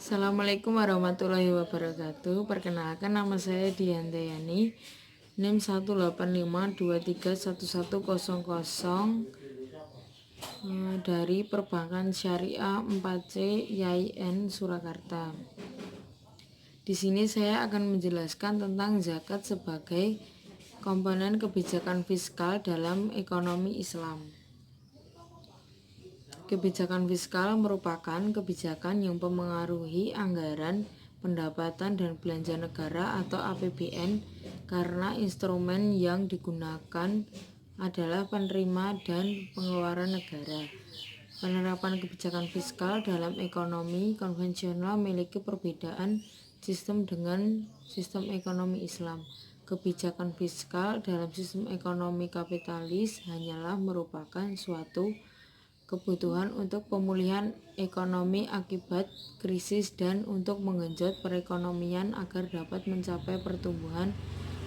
Assalamualaikum warahmatullahi wabarakatuh. Perkenalkan, nama saya Diantayani, NIM 185231100 dari Perbankan Syariah 4C YIN Surakarta. Di sini saya akan menjelaskan tentang zakat sebagai komponen kebijakan fiskal dalam ekonomi Islam. Kebijakan fiskal merupakan kebijakan yang mempengaruhi anggaran, pendapatan, dan belanja negara atau APBN karena instrumen yang digunakan adalah penerima dan pengeluaran negara. Penerapan kebijakan fiskal dalam ekonomi konvensional memiliki perbedaan sistem dengan sistem ekonomi Islam. Kebijakan fiskal dalam sistem ekonomi kapitalis hanyalah merupakan suatu kebutuhan untuk pemulihan ekonomi akibat krisis dan untuk menggenjot perekonomian agar dapat mencapai pertumbuhan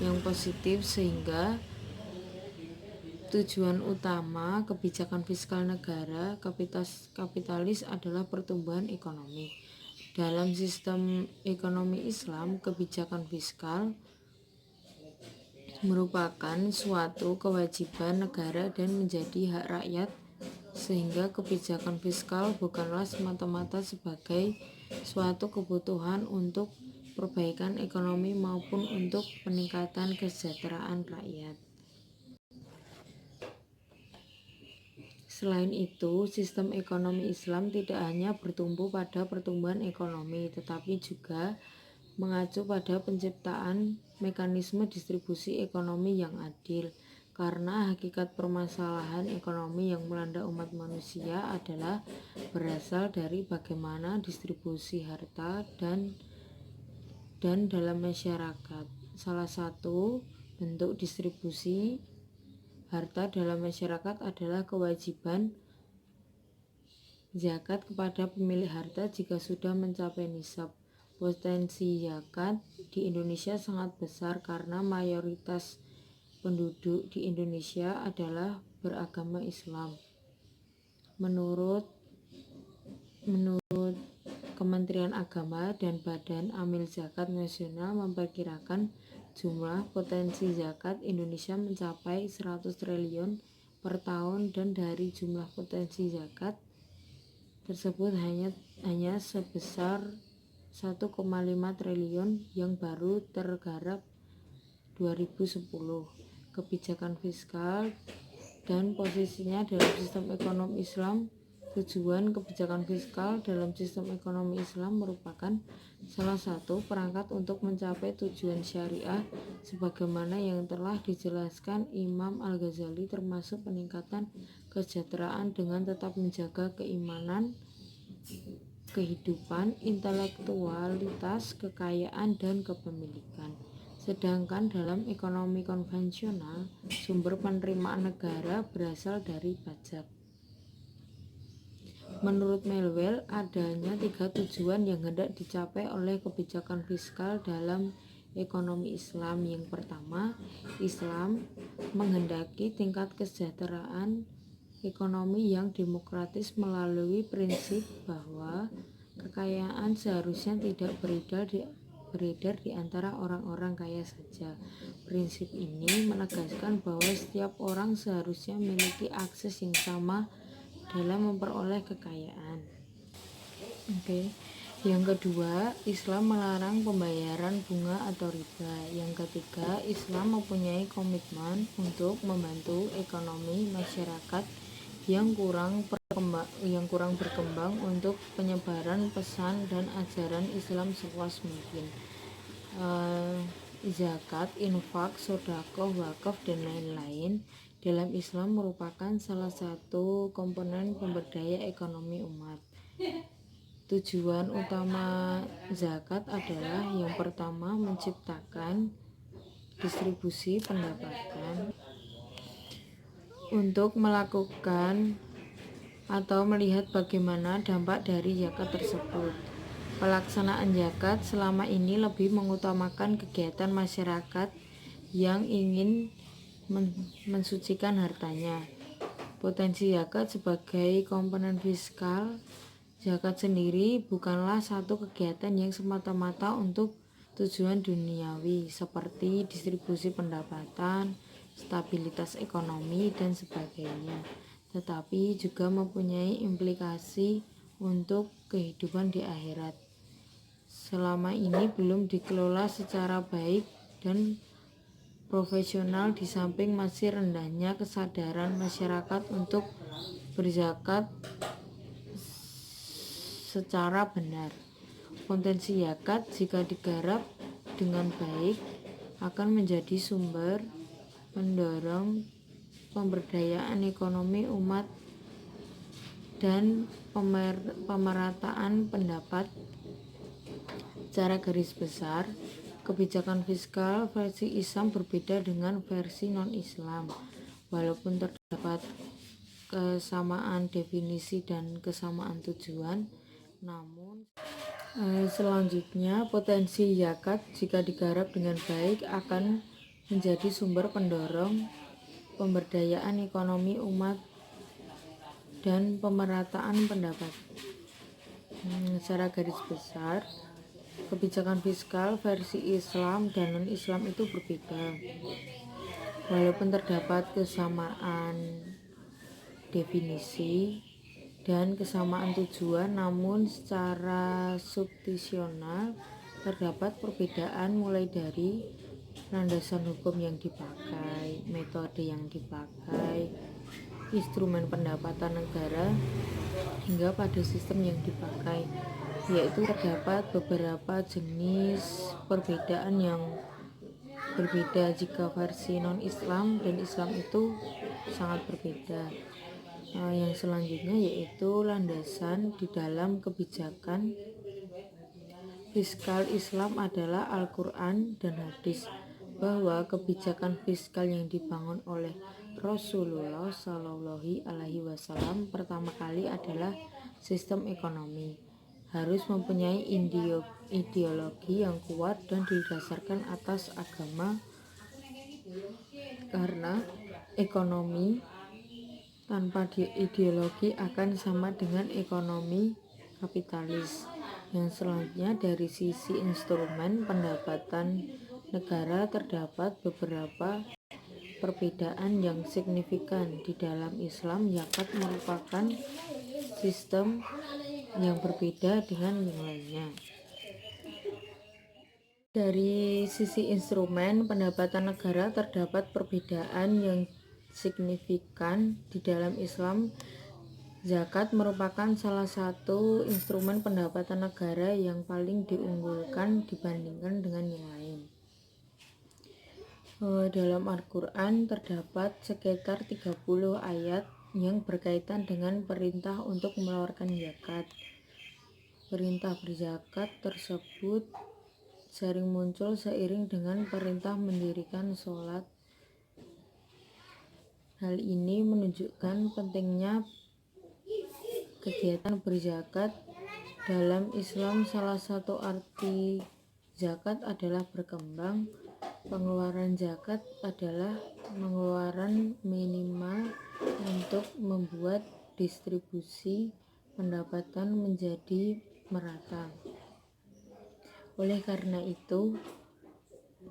yang positif, sehingga tujuan utama kebijakan fiskal negara kapitalis adalah pertumbuhan ekonomi. Dalam sistem ekonomi Islam, kebijakan fiskal merupakan suatu kewajiban negara dan menjadi hak rakyat, sehingga kebijakan fiskal bukanlah semata-mata sebagai suatu kebutuhan untuk perbaikan ekonomi maupun untuk peningkatan kesejahteraan rakyat. Selain itu, sistem ekonomi Islam tidak hanya bertumbuh pada pertumbuhan ekonomi, tetapi juga mengacu pada penciptaan mekanisme distribusi ekonomi yang adil, karena hakikat permasalahan ekonomi yang melanda umat manusia adalah berasal dari bagaimana distribusi harta dan dalam masyarakat. Salah satu bentuk distribusi harta dalam masyarakat adalah kewajiban zakat kepada pemilik harta jika sudah mencapai nisab. Potensi zakat di Indonesia sangat besar karena mayoritas penduduk di Indonesia adalah beragama Islam. Menurut Kementerian Agama dan Badan Amil Zakat Nasional memperkirakan jumlah potensi zakat Indonesia mencapai 100 triliun per tahun, dan dari jumlah potensi zakat tersebut hanya sebesar 1,5 triliun yang baru tergarap 2010. Kebijakan fiskal dan posisinya dalam sistem ekonomi Islam. Tujuan kebijakan fiskal dalam sistem ekonomi Islam merupakan salah satu perangkat untuk mencapai tujuan syariah sebagaimana yang telah dijelaskan Imam Al-Ghazali, termasuk peningkatan kesejahteraan dengan tetap menjaga keimanan, kehidupan, intelektualitas, kekayaan, dan kepemilikan. Sedangkan dalam ekonomi konvensional, sumber penerimaan negara berasal dari pajak. Menurut Melwell, adanya 3 tujuan yang hendak dicapai oleh kebijakan fiskal dalam ekonomi Islam. Yang pertama, Islam menghendaki tingkat kesejahteraan ekonomi yang demokratis melalui prinsip bahwa kekayaan seharusnya tidak beredar di antara orang-orang kaya saja. Prinsip ini menegaskan bahwa setiap orang seharusnya memiliki akses yang sama dalam memperoleh kekayaan. Yang kedua, Islam melarang pembayaran bunga atau riba. Yang ketiga, Islam mempunyai komitmen untuk membantu ekonomi masyarakat yang kurang berkembang untuk penyebaran pesan dan ajaran Islam seluas mungkin. Zakat, infak, sedekah, wakaf, dan lain-lain dalam Islam merupakan salah satu komponen pemberdaya ekonomi umat. Tujuan utama zakat adalah yang pertama, menciptakan distribusi pendapatan. Untuk melakukan atau melihat bagaimana dampak dari zakat tersebut, pelaksanaan zakat selama ini lebih mengutamakan kegiatan masyarakat yang ingin mensucikan hartanya. Potensi zakat sebagai komponen fiskal Zakat sendiri bukanlah satu kegiatan yang semata-mata untuk tujuan duniawi seperti distribusi pendapatan, stabilitas ekonomi, dan sebagainya, tetapi juga mempunyai implikasi untuk kehidupan di akhirat. Selama ini belum dikelola secara baik dan profesional, di samping masih rendahnya kesadaran masyarakat untuk berzakat secara benar. Potensi zakat jika digarap dengan baik akan menjadi sumber pendorong pemberdayaan ekonomi umat dan pemerataan pendapat. Secara garis besar, kebijakan fiskal versi Islam berbeda dengan versi non-Islam. Walaupun terdapat kesamaan definisi dan kesamaan tujuan, namun selanjutnya potensi zakat jika digarap dengan baik akan menjadi sumber pendorong pemberdayaan ekonomi umat dan pemerataan pendapat. Secara garis besar, kebijakan fiskal versi Islam dan non-Islam itu berbeda. Walaupun terdapat kesamaan definisi dan kesamaan tujuan, namun secara substansial terdapat perbedaan mulai dari landasan hukum yang dipakai, metode yang dipakai, instrumen pendapatan negara, hingga pada sistem yang dipakai, yaitu terdapat beberapa jenis perbedaan yang berbeda jika versi non-Islam dan Islam itu sangat berbeda. Yang selanjutnya yaitu landasan di dalam kebijakan fiskal Islam adalah Al-Quran dan hadis, bahwa kebijakan fiskal yang dibangun oleh Rasulullah Shallallahu Alaihi Wasallam pertama kali adalah sistem ekonomi, harus mempunyai ideologi yang kuat dan didasarkan atas agama, karena ekonomi tanpa ideologi akan sama dengan ekonomi kapitalis. Yang selanjutnya, dari sisi instrumen pendapatan negara terdapat beberapa perbedaan yang signifikan. Di dalam Islam, zakat merupakan sistem yang berbeda dengan yang lainnya. Dari sisi instrumen pendapatan negara terdapat perbedaan yang signifikan. Di dalam Islam, zakat merupakan salah satu instrumen pendapatan negara yang paling diunggulkan dibandingkan dengan yang lain. Dalam Al-Quran terdapat sekitar 30 ayat yang berkaitan dengan perintah untuk mengeluarkan zakat. Perintah berzakat tersebut sering muncul seiring dengan perintah mendirikan sholat. Hal ini menunjukkan pentingnya kegiatan berzakat dalam Islam. Salah satu arti zakat adalah berkembang. Pengeluaran zakat adalah pengeluaran minimal untuk membuat distribusi pendapatan menjadi merata. Oleh karena itu,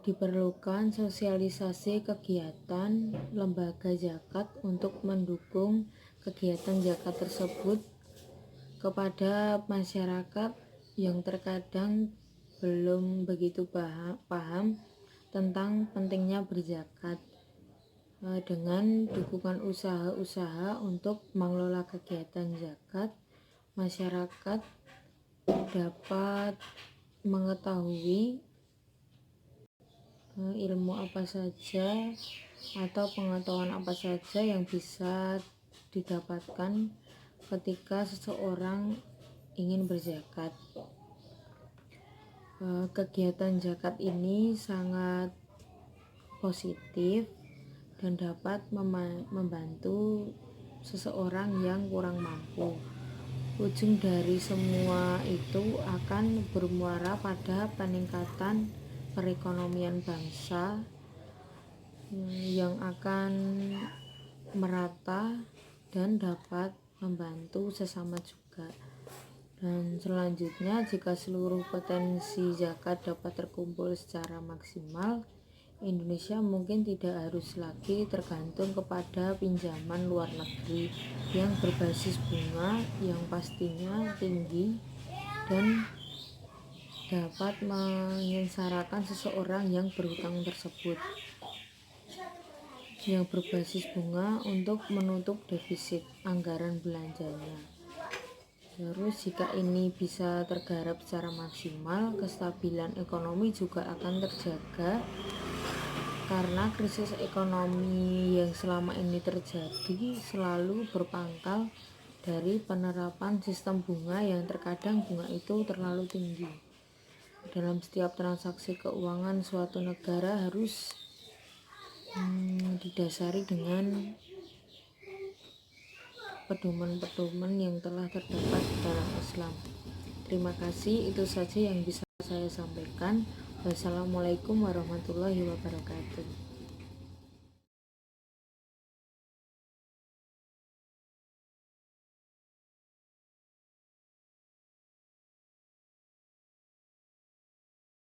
diperlukan sosialisasi kegiatan lembaga zakat untuk mendukung kegiatan zakat tersebut kepada masyarakat yang terkadang belum begitu paham tentang pentingnya berzakat. Dengan dukungan usaha-usaha untuk mengelola kegiatan zakat, masyarakat dapat mengetahui ilmu apa saja atau pengetahuan apa saja yang bisa didapatkan ketika seseorang ingin berzakat. Kegiatan zakat ini sangat positif dan dapat membantu seseorang yang kurang mampu. Ujung dari semua itu akan bermuara pada peningkatan perekonomian bangsa yang akan merata dan dapat membantu sesama juga. Dan selanjutnya, jika seluruh potensi zakat dapat terkumpul secara maksimal, Indonesia mungkin tidak harus lagi tergantung kepada pinjaman luar negeri yang berbasis bunga yang pastinya tinggi dan dapat menyengsarakan seseorang yang berhutang tersebut, yang berbasis bunga untuk menutup defisit anggaran belanjanya. Terus jika ini bisa tergarap secara maksimal, kestabilan ekonomi juga akan terjaga karena krisis ekonomi yang selama ini terjadi selalu berpangkal dari penerapan sistem bunga yang terkadang bunga itu terlalu tinggi. Dalam setiap transaksi keuangan suatu negara harus didasari dengan pedoman-pedoman yang telah terdapat dalam Islam. Terima kasih, itu saja yang bisa saya sampaikan. Wassalamualaikum warahmatullahi wabarakatuh.